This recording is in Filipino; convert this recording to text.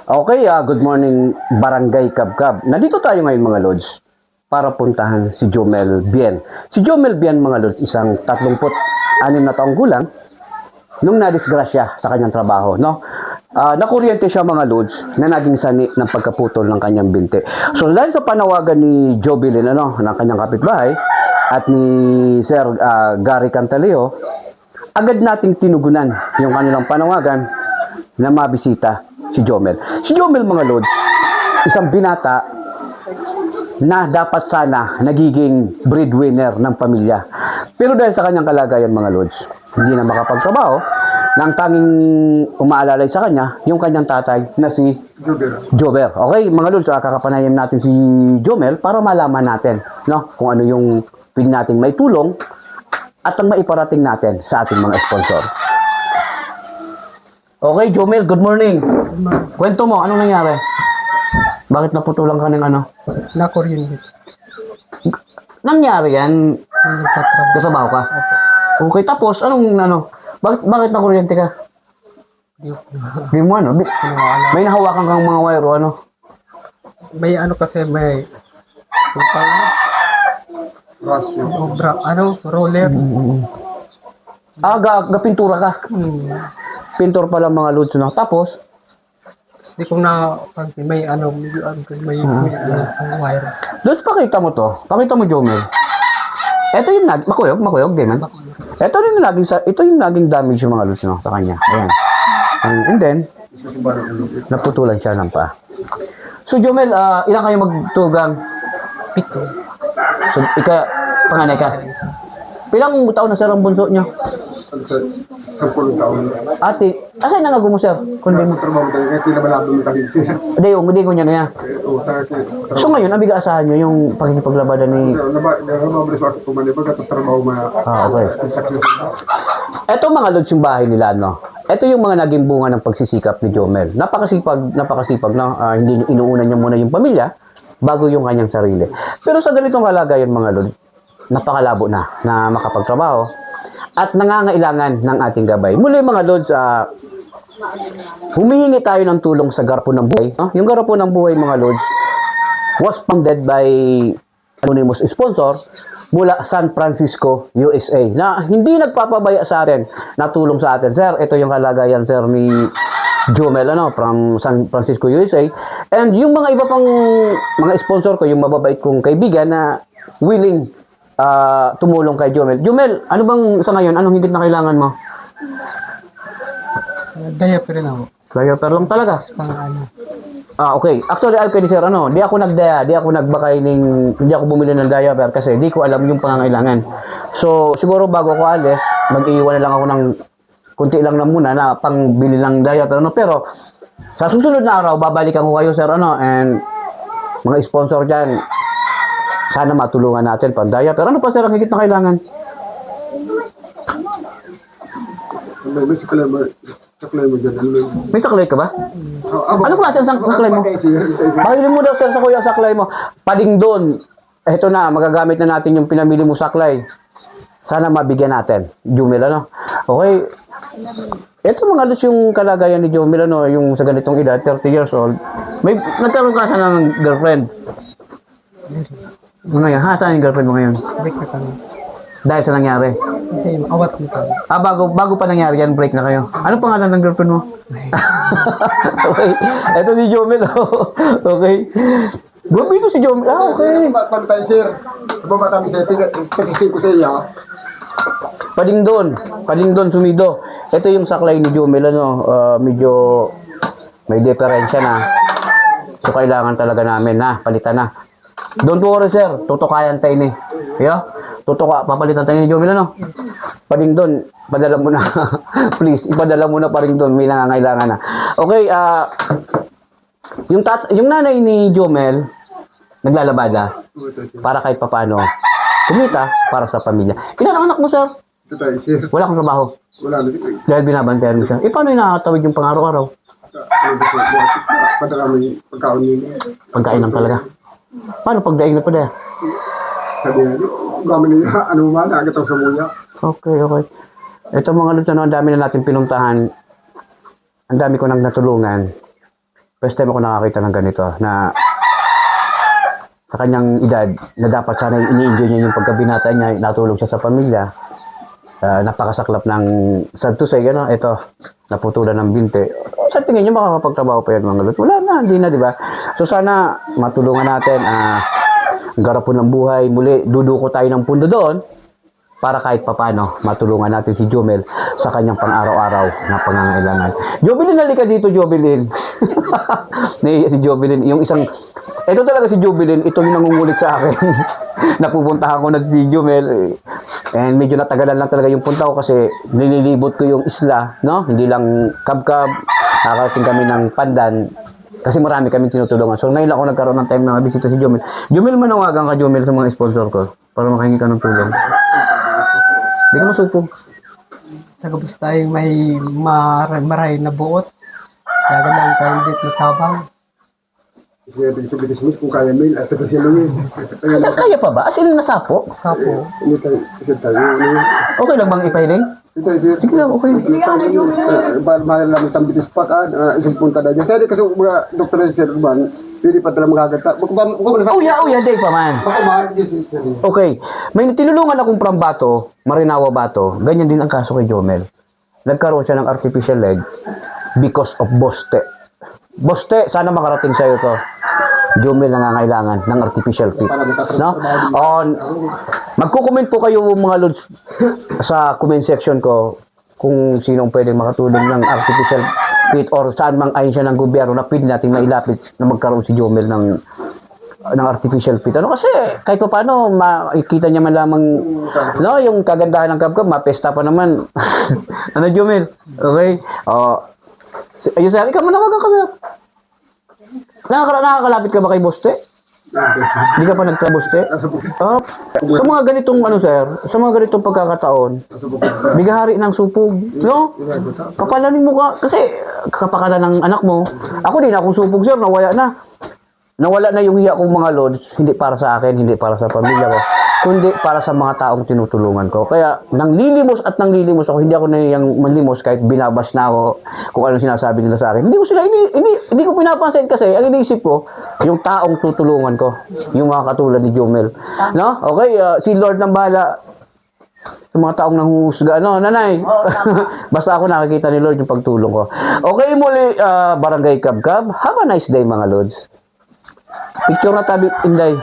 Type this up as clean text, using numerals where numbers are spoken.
Okay, good morning Barangay Kabkab. Nandito tayo ngayon mga Lods para puntahan si Jomel Bien. Si Jomel Bien mga Lods, isang 36 na taong gulang nung nadisgrasya sa kanyang trabaho, no? Nakuryente siya mga Lods na naging sani ng pagkaputol ng kanyang binte. So dahil sa panawagan ni Jobilin, ng kanyang kapitbahay at ni Sir Gary Cantaleo, agad nating tinugunan yung kanilang panawagan na mabisita si Jomel. Si Jomel mga Lods, isang binata na dapat sana nagiging breadwinner ng pamilya. Pero dahil sa kanyang kalagayan mga Lods, hindi na makapagtrabaho, nang tanging umaalalay sa kanya, yung kanyang tatay na si Jober. Okay, mga Lods, kakapanayan natin si Jomel para malaman natin, no, kung ano yung pwede nating may tulong at ang maiparating natin sa ating mga sponsor. Okay, Jomel, good morning. Kwento mo, anong nangyari? Bakit naputulan ka ng ano? Na-kuryente. Nangyari yan? Kasabaho ka? Okay, tapos, bakit nakuryente ka? Di mo ano? May nahawakan kang mga wire o ano? May ano kasi may roller. Gapintura ka. Pintor pala mga Lods, no? Tapos, Hindi ko na pansin may wire. Lods, pakita mo to. Pakita mo, Jomel. Ito yung makuyog, di man? Ito yung naging damage yung mga Lods, no? Sa kanya. Ayan. And then, naputulan siya ng paa. So, Jomel, ilan kayo magtugang? 7. So, panganay ka. Pilang taon na sir ang bunso niyo? 10 taon. Ate, asa na nagumo sir? Kundi mo. Trabaho tayo, kaya tinamalabo mo kasi. Hindi ko niya na yan. So ngayon, ang biga-asahan nyo yung pagkikipaglabadan ni... Nababilis ako pumanipag at trabaho okay. Ito mga Lods yung bahay nila, no? Ito yung mga naging bunga ng pagsisikap ni Jomel. Napakasipag na hindi inuuna niya muna yung pamilya bago yung kanyang sarili. Pero sa ganitong kalagayan mga Lods, napakalabo na makapagtrabaho at nangangailangan ng ating gabay. Muli mga Lods, humihingi tayo ng tulong sa Garpo ng Buhay. No? Yung Garpo ng Buhay mga Lods was founded by anonymous sponsor mula San Francisco, USA na hindi nagpapabaya sa atin na tulong sa atin. Sir, ito yung kalagayan sir ni Jomel from San Francisco, USA. And yung mga iba pang mga sponsor ko, yung mababait kong kaibigan na willing tumulong kay Jomel. Jomel, ano bang sa ngayon? Anong higit na kailangan mo? Diaper rin ako. Diaper lang talaga? Ano. Okay. Actually, sir, di ako hindi ako bumili ng diaper kasi di ko alam yung pangangailangan. So, siguro bago ko alis, mag-iwan na lang ako ng kunti lang na muna na pangbili ng diaper, pero sa susunod na araw, babalikan ko kayo, sir, and mga sponsor dyan, sana matulungan natin pang diaper. Ano pa, sir, ang higit na kailangan? May saklay mo dyan. May saklay ka ba? Ano klase ang saklay mo? Bahilin mo daw, sir, sa kuya saklay mo. Pading doon. Ito na, magagamit na natin yung pinamili mo saklay. Sana mabigyan natin. Jomel, Okay. Ito mga Lods yung kalagayan ni Jomel, yung sa ganitong edad, 30 years old. Nagkaroon ka sa ng girlfriend. Ngayon, saan yung girlfriend mo ngayon? Break na kami. Dahil sa nangyari? Hindi, awat na kami. Bago pa nangyari yan, break na kayo. Ano pangalan ng girlfriend mo? Okay. Ito si Jomel, okay. Gumito si Jomel. Okay. Pantay sir. Baba kami sa pag-isip ko sa iya. Pading doon, sumido. Ito yung saklay ni Jomel, medyo may diferensya na. So, kailangan talaga namin na palitan na. Don't worry, sir. Tutukayan tayo ni. Papalitan tayo ni Jomel, Pading doon, padala mo na. Please, ipadala mo na pa rin doon. May nangangailangan na. Okay, yung nanay ni Jomel, naglalabada para kahit papano kumita para sa pamilya. Ilan ang anak mo, sir? Ito tayo sir. Wala kang trabaho. Wala na dito. Dahil binabantayan mo siya. Paano yung nakatawid yung pang-araw-araw? Padala kami pagkaon nila. Pagkain lang talaga. Paano pagdaing na pa dahil? Sabi nga, gamit nila, agad sa muya. Okay. Ito mga Lods, ang dami na natin pinuntahan. Ang dami ko nang natulungan. first time ako nakakita ng ganito na sa kanyang edad na dapat sana ini-enjoy niya yung pagkabinata niya, natulog siya sa pamilya. Napakasaklap ng sad to say, ano, ito, naputulan ng binte. Sa tingin niyo makakapagtrabaho pa yan mga lods? Wala na, hindi na, di ba? So sana matulungan natin ang garapon ng buhay. Muli, duduko tayo ng pundo doon para kahit papano matulungan natin si Jomel sa kanyang pang-araw-araw na pangangailangan. Jovelyn, halika dito, Jovelyn. Nahiya si Jovelyn. Yung isang, ito talaga si Jovelyn, ito yung nangungulit sa akin. Napupuntahan ko na si Jomel. And medyo natagalan lang talaga yung punta ko kasi nililibot ko yung isla, no? Hindi lang Kabkab, nakakarating kami ng Pandan kasi marami kami tinutulungan. So ngayon ako nagkaroon ng time na bisita si Jomel. Jomel, manawagan ka, Jomel, sa mga sponsor ko para makahingi ka ng tulong. Hindi ka masupog. Sa gabos tayo may maray na buot. Kaya lang tayo dito na tabang. Kaya bilis kung kaya mail, at ito siya lang yun. Kaya lang, Kaya pa ba? As in, nasapo? Sapo. hindi tayo, Okay lang bang ipahiling? Sige lang, okay. Mahal lang itang bilis pa ka, isang punta na dyan. Kasi mga doktor na siya naman, hindi pa talaga magagata. Uya, day pa man. Okay, may tinulungan akong from Bato, Marinawa Bato, ganyan din ang kaso kay Jomel. Nagkaroon siya ng artificial leg because of boste. Boste, sana makarating sa'yo to. Jomel nangangailangan ng artificial feet. No? Magko-comment po kayo mga lods sa comment section ko kung sinong pwedeng makatulong ng artificial feet or saan mang ayon siya ng gobyerno na pwede natin mailapit na magkaroon si Jomel ng artificial feet. Ano kasi kahit pa paano makikita niya man lamang no, yung kagandahan ng Kabkab, mapesta pa naman. Ano Jomel? Okay? Ayun sir, ikaw manawagan ka sir. Nakakalapit ka ba kay Boste? Hindi ka pa nagka-Boste? Sa mga ganitong sir, sa mga ganitong pagkakataon, bigahari ng supog, no? Kapalanin mo ka, kasi kapakalan ng anak mo. Ako din, akong supog sir, nawala na yung hiya kong mga lods, hindi para sa akin, hindi para sa pamilya ko, kundi para sa mga taong tinutulungan ko. Kaya nanglilimos ako, hindi ako nahiyang manlimos kahit binabas na ako kung ano sinasabi nila sa akin. Hindi ko pinapansin kasi ang iniisip ko, yung taong tutulungan ko, yung mga katulad ni Jomel. No? Okay, si Lord ng bahala sa mga taong nanghuhusga. Ano, nanay? Basta ako nakikita ni Lord yung pagtulong ko. Okay, muli, Barangay Kabkab. Have a nice day mga Lods. Picture na tabi, Inday.